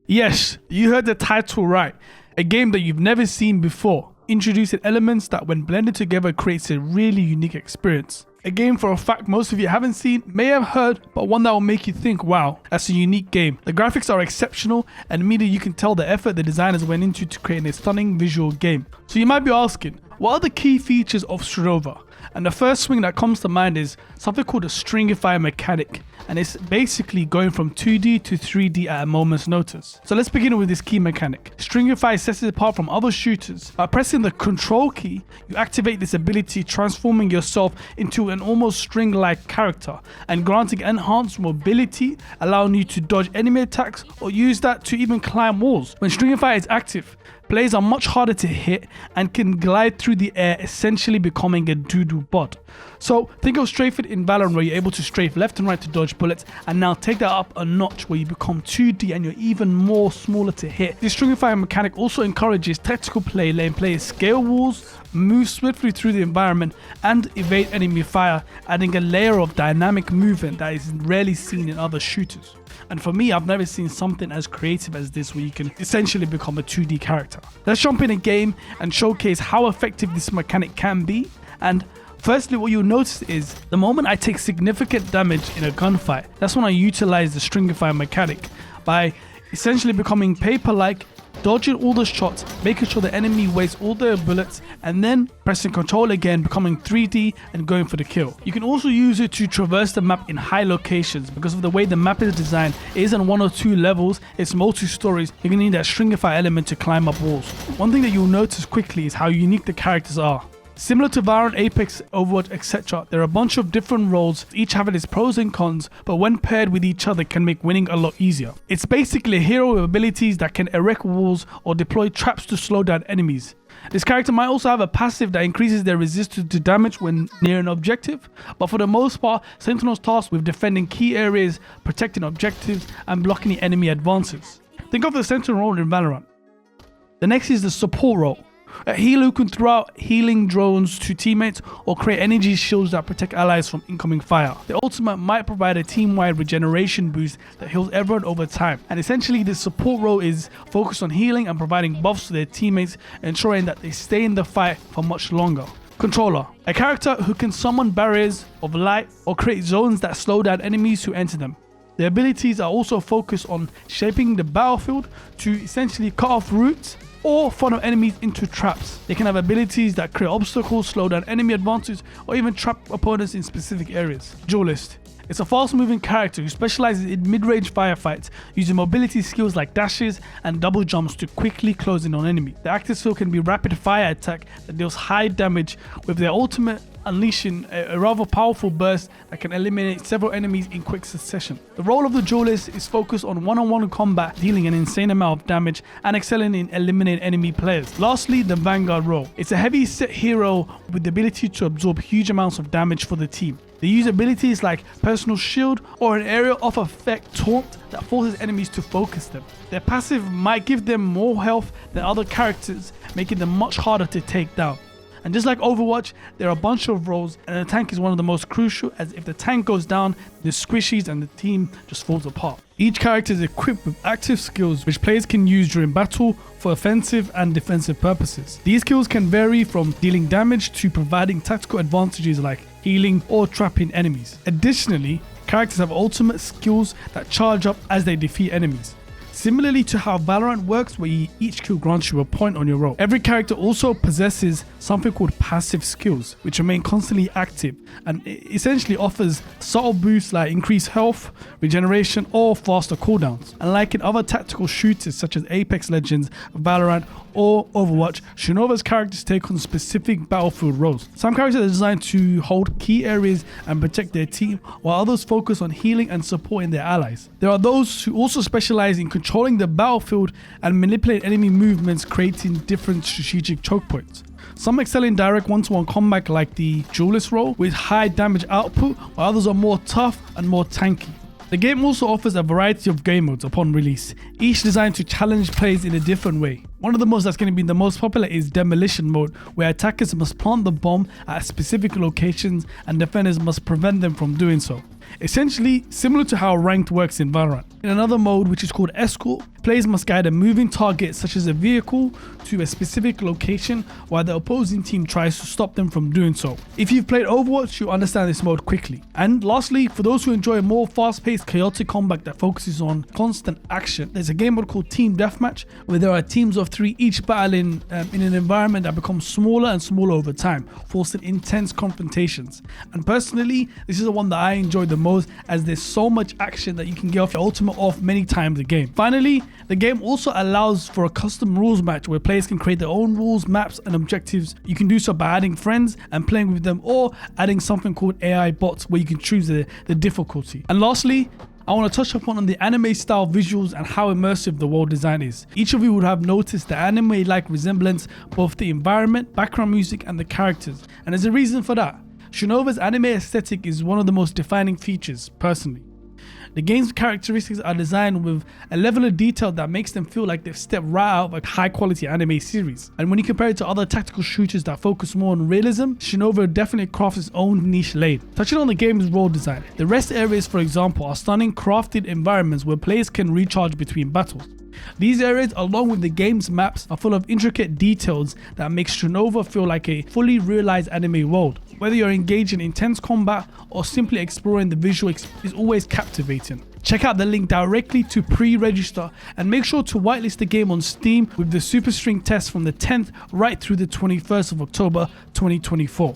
Yes, you heard the title right. A game that you've never seen before, introducing elements that when blended together creates a really unique experience. A game for a fact most of you haven't seen, may have heard, but one that will make you think, wow, that's a unique game. The graphics are exceptional, and immediately you can tell the effort the designers went into to create a stunning visual game. So you might be asking, what are the key features of Strinova? And the first thing that comes to mind is something called a stringify mechanic, and it's basically going from 2D to 3D at a moment's notice. So let's begin with this key mechanic. Stringify sets it apart from other shooters. By pressing the control key, you activate this ability, transforming yourself into an almost string-like character and granting enhanced mobility, allowing you to dodge enemy attacks or use that to even climb walls. When Stringify is active, players are much harder to hit and can glide through the air, essentially becoming a doo-doo bot. So think of strafing in Valorant, where you're able to strafe left and right to dodge bullets, and now take that up a notch where you become 2D and you're even more smaller to hit. This stringify mechanic also encourages tactical play, letting players scale walls, move swiftly through the environment, and evade enemy fire, adding a layer of dynamic movement that is rarely seen in other shooters. And for me, I've never seen something as creative as this, where you can essentially become a 2D character. Let's jump in a game and showcase how effective this mechanic can be. And firstly, what you'll notice is the moment I take significant damage in a gunfight, that's when I utilize the stringify mechanic by essentially becoming paper-like, dodging all the shots, making sure the enemy wastes all their bullets, and then pressing control again, becoming 3D and going for the kill. You can also use it to traverse the map in high locations. Because of the way the map is designed, it isn't 1 or 2 levels, it's multi-stories. You're going to need that stringify element to climb up walls. One thing that you'll notice quickly is how unique the characters are. Similar to Valorant, Apex, Overwatch, etc., there are a bunch of different roles, each having its pros and cons, but when paired with each other can make winning a lot easier. It's basically a hero with abilities that can erect walls or deploy traps to slow down enemies. This character might also have a passive that increases their resistance to damage when near an objective, but for the most part, Sentinel's tasked with defending key areas, protecting objectives, and blocking the enemy advances. Think of the Sentinel role in Valorant. The next is the support role. A healer who can throw out healing drones to teammates or create energy shields that protect allies from incoming fire. The ultimate might provide a team-wide regeneration boost that heals everyone over time. And essentially, the support role is focused on healing and providing buffs to their teammates, ensuring that they stay in the fight for much longer. Controller. A character who can summon barriers of light or create zones that slow down enemies who enter them. Their abilities are also focused on shaping the battlefield to essentially cut off routes or funnel enemies into traps. They can have abilities that create obstacles, slow down enemy advances, or even trap opponents in specific areas. Duelist. It's a fast-moving character who specializes in mid-range firefights, using mobility skills like dashes and double jumps to quickly close in on enemy. The active skill can be rapid fire attack that deals high damage, with their ultimate unleashing a rather powerful burst that can eliminate several enemies in quick succession. The role of the duelist is focused on one-on-one combat, dealing an insane amount of damage and excelling in eliminating enemy players. Lastly, the Vanguard role. It's a heavy set hero with the ability to absorb huge amounts of damage for the team. They use abilities like personal shield or an area of effect taunt that forces enemies to focus them. Their passive might give them more health than other characters, making them much harder to take down. And just like Overwatch, there are a bunch of roles, and the tank is one of the most crucial, as if the tank goes down, the squishies and the team just falls apart. Each character is equipped with active skills which players can use during battle for offensive and defensive purposes. These skills can vary from dealing damage to providing tactical advantages like healing or trapping enemies. Additionally, characters have ultimate skills that charge up as they defeat enemies. Similarly to how Valorant works, where each kill grants you a point on your role. Every character also possesses something called passive skills, which remain constantly active and essentially offers subtle boosts like increased health, regeneration, or faster cooldowns. Unlike in other tactical shooters such as Apex Legends, Valorant, or Overwatch, Strinova's characters take on specific battlefield roles. Some characters are designed to hold key areas and protect their team, while others focus on healing and supporting their allies. There are those who also specialize in controlling the battlefield and manipulate enemy movements, creating different strategic choke points. Some excel in direct one-to-one combat like the duelist role with high damage output, while others are more tough and more tanky. The game also offers a variety of game modes upon release, each designed to challenge players in a different way. One of the modes that's going to be the most popular is Demolition mode, where attackers must plant the bomb at specific locations and defenders must prevent them from doing so. essentially similar to how ranked works in Valorant. In another mode, which is called Escort, players must guide a moving target such as a vehicle to a specific location while the opposing team tries to stop them from doing so. If you've played Overwatch, you'll understand this mode quickly. And lastly, for those who enjoy a more fast-paced, chaotic combat that focuses on constant action, there's a game mode called Team Deathmatch, where there are teams of 3 each battling in an environment that becomes smaller and smaller over time, forcing intense confrontations. And personally, this is the one that I enjoy the most, as there's so much action that you can get off your ultimate off many times a game. Finally, the game also allows for a custom rules match where players can create their own rules, maps and objectives. You can do so by adding friends and playing with them, or adding something called AI bots where you can choose the difficulty. And lastly, I want to touch upon the anime style visuals and how immersive the world design is. Each of you would have noticed the anime-like resemblance, both the environment, background music and the characters. And there's a reason for that. Strinova's anime aesthetic is one of the most defining features, personally. The game's characteristics are designed with a level of detail that makes them feel like they've stepped right out of a high quality anime series. And when you compare it to other tactical shooters that focus more on realism, Strinova definitely crafts its own niche lane. Touching on the game's world design, the rest areas, for example, are stunning crafted environments where players can recharge between battles. These areas, along with the game's maps, are full of intricate details that make Strinova feel like a fully realized anime world. Whether you're engaged in intense combat or simply exploring, the visual is always captivating. Check out the link directly to pre-register and make sure to whitelist the game on Steam with the Super String test from the 10th right through the 21st of October 2024.